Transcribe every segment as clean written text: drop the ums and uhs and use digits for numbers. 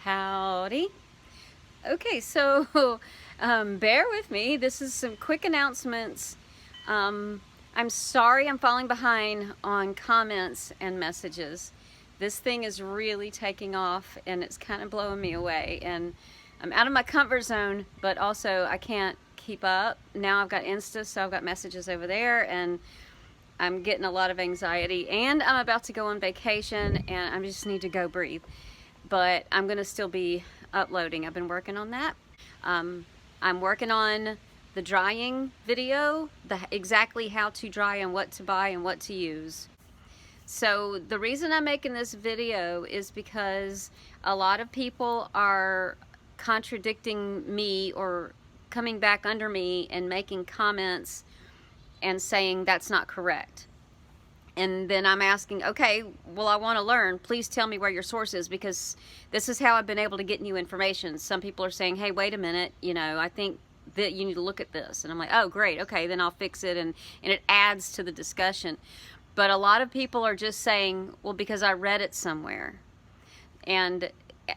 Howdy. Okay, so bear with me. This is some quick announcements. I'm sorry I'm falling behind on comments and messages. This thing is really taking off and it's kind of blowing me away. And I'm out of my comfort zone, but also I can't keep up. Now I've got Insta, so I've got messages over there, and I'm getting a lot of anxiety. And I'm about to go on vacation, and I just need to go breathe. But I'm going to still be uploading. I've been working on that. I'm working on the drying video, exactly how to dry and what to buy and what to use. So the reason I'm making this video is because a lot of people are contradicting me or coming back under me and making comments and saying that's not correct. And then I'm asking, okay, well, I want to learn. Please tell me where your source is, because this is how I've been able to get new information. Some people are saying, hey, wait a minute, I think that you need to look at this. And I'm like, oh, great, okay, then I'll fix it. And it adds to the discussion. But a lot of people are just saying, well, because I read it somewhere. And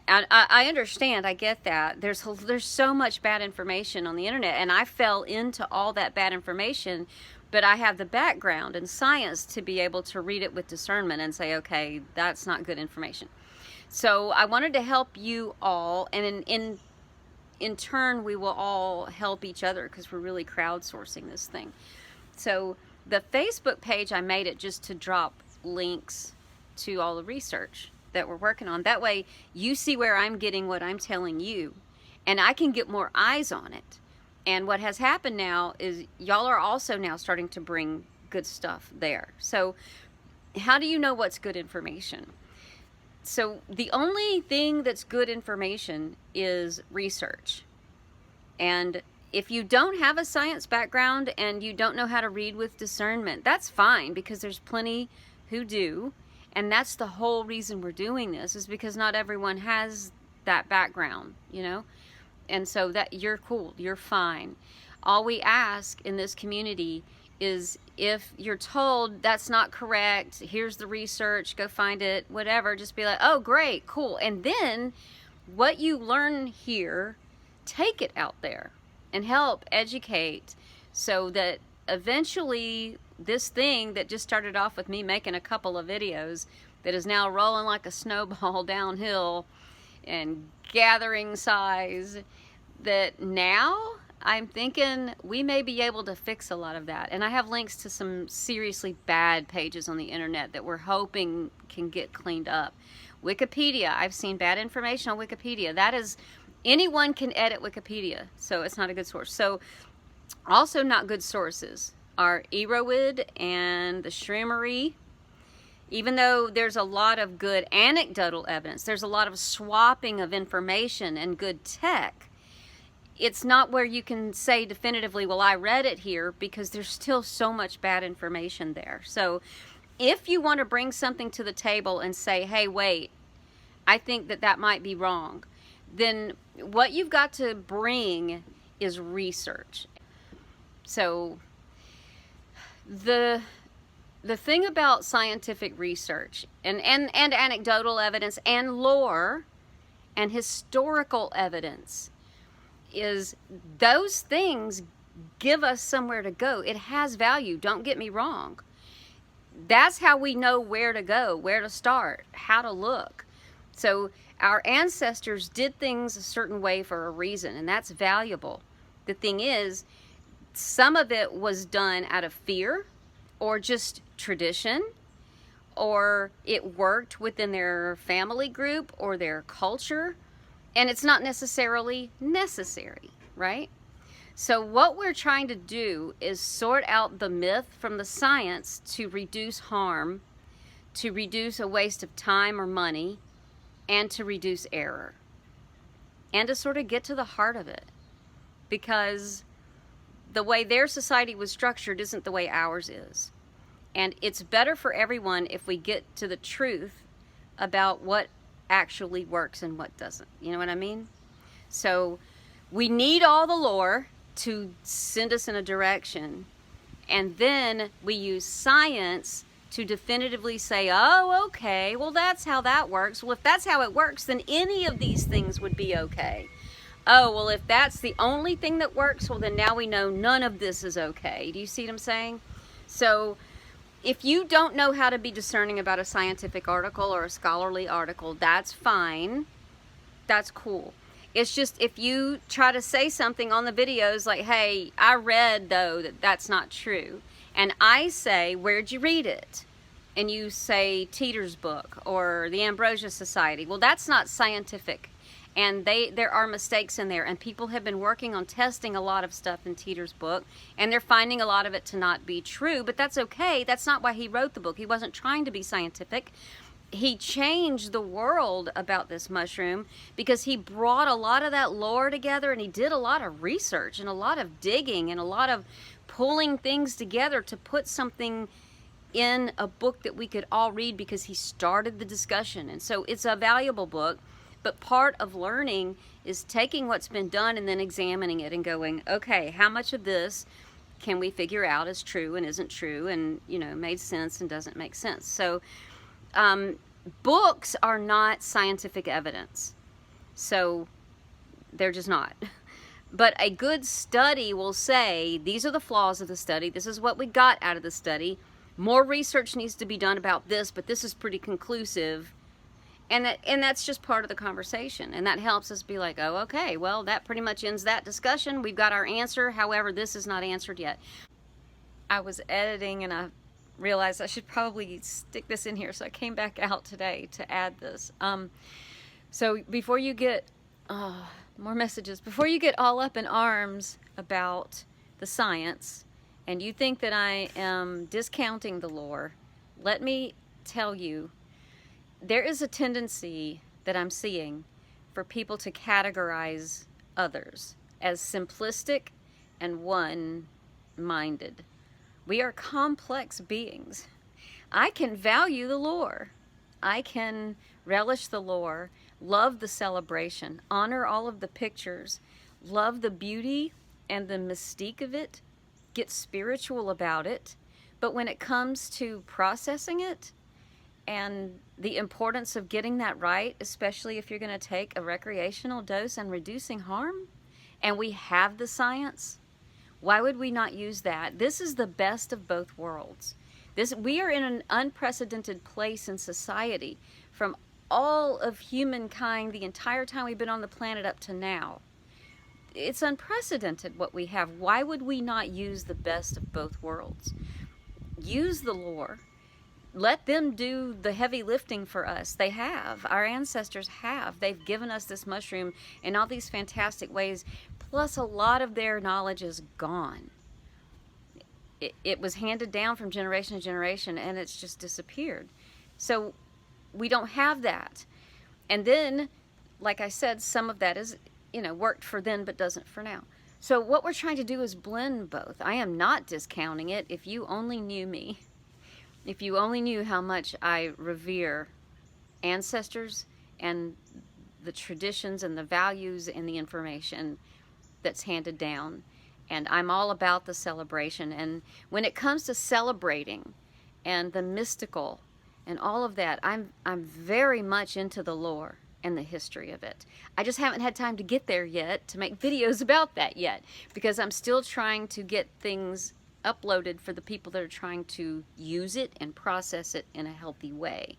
I understand, I get that. There's so much bad information on the internet, and I fell into all that bad information. But I have the background in science to be able to read it with discernment and say, okay, that's not good information. So I wanted to help you all, and in turn, we will all help each other because we're really crowdsourcing this thing. So the Facebook page, I made it just to drop links to all the research that we're working on. That way you see where I'm getting what I'm telling you, and I can get more eyes on it. And what has happened now is y'all are also now starting to bring good stuff there. So how do you know what's good information? So the only thing that's good information is research. And if you don't have a science background and you don't know how to read with discernment, that's fine, because there's plenty who do. And that's the whole reason we're doing this, is because not everyone has that background, And so that you're cool, you're fine. All we ask in this community is, if you're told that's not correct, here's the research, go find it, whatever, just be like, oh, great, cool. And then what you learn here, take it out there and help educate, so that eventually this thing that just started off with me making a couple of videos, that is now rolling like a snowball downhill and gathering size, that now I'm thinking we may be able to fix a lot of that. And I have links to some seriously bad pages on the internet that we're hoping can get cleaned up. Wikipedia, I've seen bad information on Wikipedia. That is, anyone can edit Wikipedia, so it's not a good source. So also not good sources are Erowid and the Shroomery. Even though there's a lot of good anecdotal evidence, there's a lot of swapping of information and good tech, it's not where you can say definitively, well, I read it here, because there's still so much bad information there. So if you want to bring something to the table and say, hey, wait, I think that might be wrong, then what you've got to bring is research. So the thing about scientific research and anecdotal evidence and lore and historical evidence is, those things give us somewhere to go. It has value, don't get me wrong. That's how we know where to go, where to start, how to look. So our ancestors did things a certain way for a reason, and that's valuable. The thing is, some of it was done out of fear, or just tradition, or it worked within their family group or their culture, and it's not necessarily necessary, right? So what we're trying to do is sort out the myth from the science to reduce harm, to reduce a waste of time or money, and to reduce error, and to sort of get to the heart of it, because the way their society was structured isn't the way ours is. And it's better for everyone if we get to the truth about what actually works and what doesn't. You know what I mean? So we need all the lore to send us in a direction, and then we use science to definitively say, oh, okay, well, that's how that works. Well, if that's how it works, then any of these things would be okay. Oh, well, if that's the only thing that works, well, then now we know none of this is okay. Do you see what I'm saying? So if you don't know how to be discerning about a scientific article or a scholarly article, that's fine. That's cool. It's just if you try to say something on the videos like, hey, I read, though, that that's not true. And I say, where'd you read it? And you say Teeter's book or the Ambrosia Society. Well, that's not scientific. And there are mistakes in there. And people have been working on testing a lot of stuff in Teeter's book. And they're finding a lot of it to not be true. But that's okay. That's not why he wrote the book. He wasn't trying to be scientific. He changed the world about this mushroom because he brought a lot of that lore together, and he did a lot of research and a lot of digging and a lot of pulling things together to put something in a book that we could all read because he started the discussion. And so it's a valuable book, but part of learning is taking what's been done and then examining it and going, okay, how much of this can we figure out is true and isn't true and, you know, made sense and doesn't make sense. So books are not scientific evidence, so they're just not. But a good study will say, these are the flaws of the study, this is what we got out of the study, more research needs to be done about this, but this is pretty conclusive, and that's just part of the conversation, and that helps us be like, oh, okay, well, that pretty much ends that discussion, we've got our answer, however, this is not answered yet. I was editing and I realized I should probably stick this in here, so I came back out today to add this. So before you get more messages, before you get all up in arms about the science and you think that I am discounting the lore, let me tell you, there is a tendency that I'm seeing for people to categorize others as simplistic and one-minded. We are complex beings. I can value the lore. I can relish the lore, love the celebration, honor all of the pictures, love the beauty and the mystique of it, get spiritual about it. But when it comes to processing it and the importance of getting that right, especially if you're going to take a recreational dose and reducing harm, and we have the science, why would we not use that? This is the best of both worlds. We are in an unprecedented place in society from all of humankind the entire time we've been on the planet up to now. It's unprecedented what we have. Why would we not use the best of both worlds? Use the lore. Let them do the heavy lifting for us. They have. Our ancestors have. They've given us this mushroom in all these fantastic ways. Plus, a lot of their knowledge is gone. It was handed down from generation to generation, and it's just disappeared. So we don't have that. And then, like I said, some of that is, you know, worked for then but doesn't for now. So what we're trying to do is blend both. I am not discounting it. If you only knew me, if you only knew how much I revere ancestors and the traditions and the values and the information that's handed down, and I'm all about the celebration. And when it comes to celebrating and the mystical and all of that, I'm very much into the lore and the history of it. I just haven't had time to get there yet to make videos about that yet, because I'm still trying to get things uploaded for the people that are trying to use it and process it in a healthy way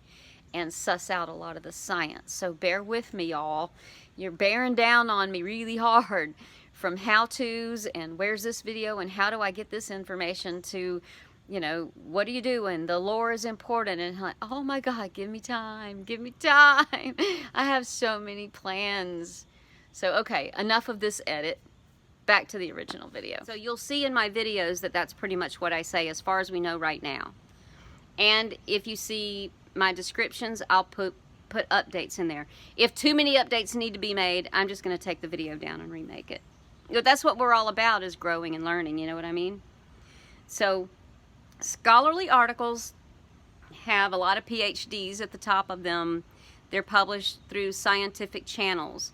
and suss out a lot of the science. So bear with me, y'all. You're bearing down on me really hard, from how-tos and where's this video and how do I get this information to, you know, what are you doing? The lore is important. And like, oh my God, give me time, give me time. I have so many plans. So, okay, enough of this edit. Back to the original video. So you'll see in my videos that that's pretty much what I say as far as we know right now. And if you see my descriptions, I'll put updates in there. If too many updates need to be made, I'm just going to take the video down and remake it. You know, that's what we're all about, is growing and learning, you know what I mean? So scholarly articles have a lot of PhDs at the top of them. They're published through scientific channels.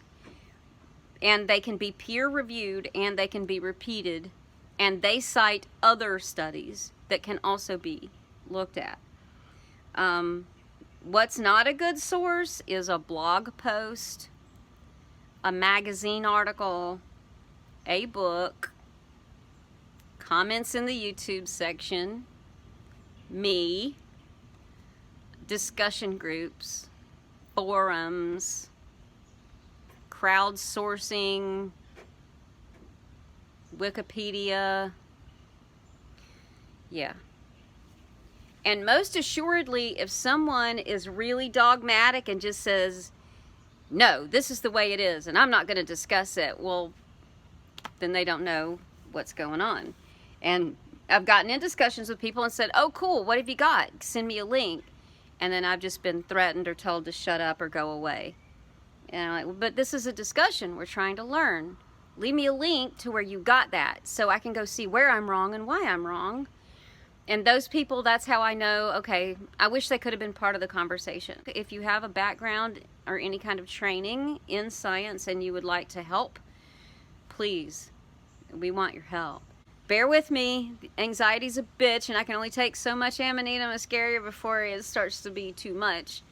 And they can be peer-reviewed and they can be repeated. And they cite other studies that can also be looked at. What's not a good source is a blog post, a magazine article, a book, comments in the YouTube section, me, discussion groups, forums, crowdsourcing, Wikipedia. Yeah. And most assuredly, if someone is really dogmatic and just says, no, this is the way it is, and I'm not going to discuss it, well, then they don't know what's going on. And I've gotten in discussions with people and said, oh, cool, what have you got? Send me a link. And then I've just been threatened or told to shut up or go away. And I'm like, but this is a discussion. We're trying to learn. Leave me a link to where you got that so I can go see where I'm wrong and why I'm wrong. And those people, that's how I know, okay, I wish they could have been part of the conversation. If you have a background or any kind of training in science and you would like to help, please, we want your help. Bear with me. Anxiety's a bitch, and I can only take so much Amanita Muscaria before it starts to be too much.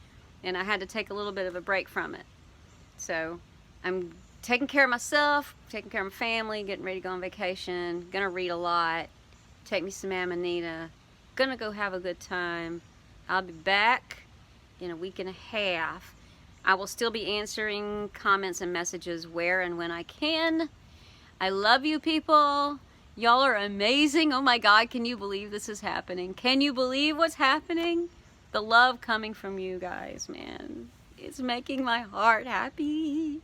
And I had to take a little bit of a break from it. So I'm taking care of myself, taking care of my family, getting ready to go on vacation, gonna read a lot. Take me some Amanita. Gonna go have a good time. I'll be back in a week and a half. I will still be answering comments and messages where and when I can. I love you people. Y'all are amazing. Oh my God, can you believe this is happening? Can you believe what's happening? The love coming from you guys, man. It's making my heart happy.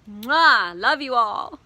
Mwah! Love you all.